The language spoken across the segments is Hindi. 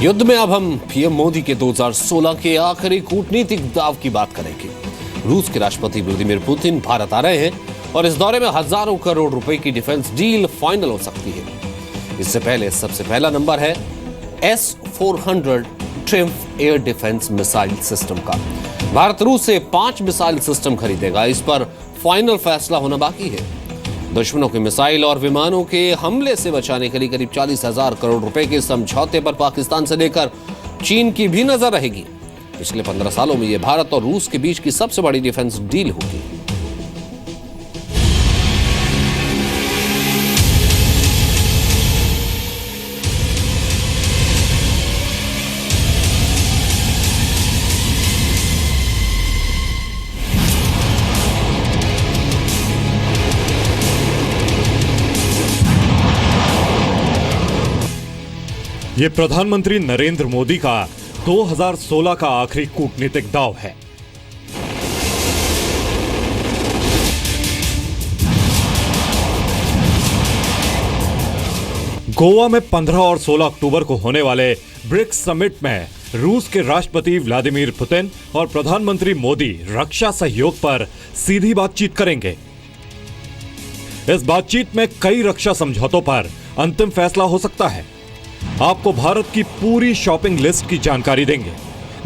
युद्ध में अब हम पीएम मोदी के 2016 के आखिरी कूटनीतिक दाव की बात करेंगे। रूस के राष्ट्रपति व्लादिमीर पुतिन भारत आ रहे हैं और इस दौरे में हजारों करोड़ रुपए की डिफेंस डील फाइनल हो सकती है। इससे पहले सबसे पहला नंबर है S-400 triumph air defence missile system का। भारत रूस से 5 मिसाइल सिस्टम खरीदेगा। इस पर फाइनल फैसला होना बाकी है। दुश्मनों के मिसाइल और विमानों के हमले से बचाने के लिए करीब 40,000 करोड़ रुपए के समझौते पर पाकिस्तान से लेकर चीन की भी नजर रहेगी। पिछले 15 सालों में यह भारत और रूस के बीच की सबसे बड़ी डिफेंस डील होगी। ये प्रधानमंत्री नरेंद्र मोदी का 2016 का आखिरी कूटनीतिक दाव है। गोवा में 15 और 16 अक्टूबर को होने वाले ब्रिक्स समिट में रूस के राष्ट्रपति व्लादिमीर पुतिन और प्रधानमंत्री मोदी रक्षा सहयोग पर सीधी बातचीत करेंगे। इस बातचीत में कई रक्षा समझौतों पर अंतिम फैसला हो सकता है। आपको भारत की पूरी शॉपिंग लिस्ट की जानकारी देंगे,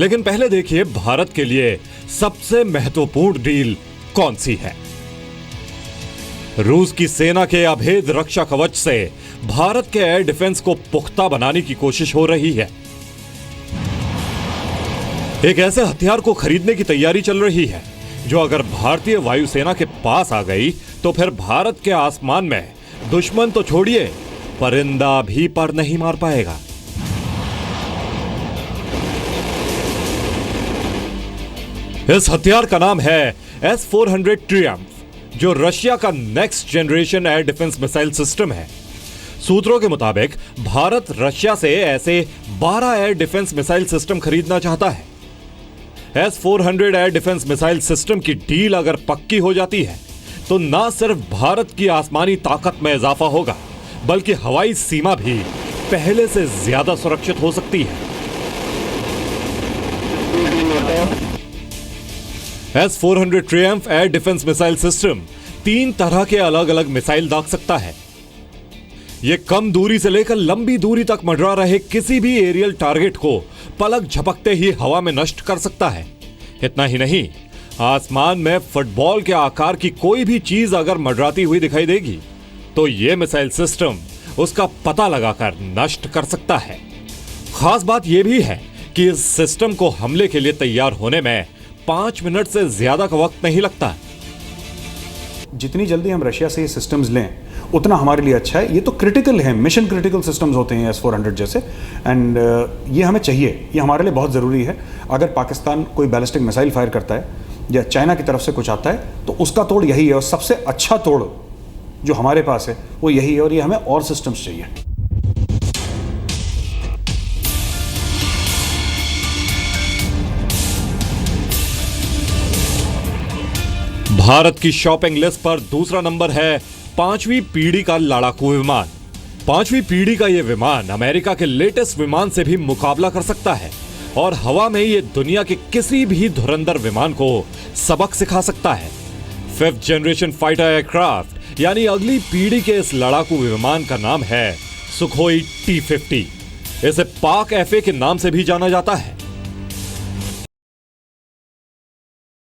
लेकिन पहले देखिए भारत के लिए सबसे महत्वपूर्ण डील कौन सी है। रूस की सेना के अभेद रक्षा कवच से भारत के एयर डिफेंस को पुख्ता बनाने की कोशिश हो रही है। एक ऐसे हथियार को खरीदने की तैयारी चल रही है जो अगर भारतीय वायुसेना के पास आ गई तो फिर भारत के आसमान में दुश्मन तो छोड़िए, परिंदा भी पर नहीं मार पाएगा। इस हथियार का नाम है S-400 ट्रियम्फ, जो रशिया का next generation air defence missile system है। सूत्रों के मुताबिक भारत रशिया से ऐसे 12 एयर डिफेंस मिसाइल सिस्टम खरीदना चाहता है। S-400 air defence missile system की डील अगर पक्की हो जाती है तो न सिर्फ भारत की आसमानी ताकत में इजाफा होगा, बल्कि हवाई सीमा भी पहले से ज्यादा सुरक्षित हो सकती है। S-400 Triumph air defence missile system 3 तरह के अलग अलग मिसाइल दाग सकता है। यह कम दूरी से लेकर लंबी दूरी तक मंडरा रहे किसी भी एरियल टारगेट को पलक झपकते ही हवा में नष्ट कर सकता है। इतना ही नहीं, आसमान में फुटबॉल के आकार की कोई भी चीज अगर मंडराती हुई दिखाई देगी तो यह मिसाइल सिस्टम उसका पता लगाकर नष्ट कर सकता है। खास बात यह भी है कि इस सिस्टम को हमले के लिए तैयार होने में 5 मिनट से ज्यादा का वक्त नहीं लगता। जितनी जल्दी हम रशिया से ये सिस्टम्स लें उतना हमारे लिए अच्छा है। ये तो क्रिटिकल है, मिशन क्रिटिकल सिस्टम्स होते हैं S-400 जैसे, एंड ये हमें चाहिए, ये हमारे लिए बहुत ज़रूरी है। अगर पाकिस्तान कोई बैलिस्टिक मिसाइल फायर करता है या चाइना की तरफ से कुछ आता है तो उसका तोड़ यही है, और सबसे अच्छा तोड़ जो हमारे पास है वो यही है, और ये हमें और सिस्टम्स चाहिए। भारत की शॉपिंग लिस्ट पर दूसरा नंबर है 5वीं पीढ़ी का लड़ाकू विमान। 5वीं पीढ़ी का यह विमान अमेरिका के लेटेस्ट विमान से भी मुकाबला कर सकता है और हवा में ये दुनिया के किसी भी धुरंधर विमान को सबक सिखा सकता है। 5th जनरेशन फाइटर एयरक्राफ्ट यानी अगली पीढ़ी के इस लड़ाकू विमान का नाम है सुखोई T-50। इसे पाक FA के नाम से भी जाना जाता है।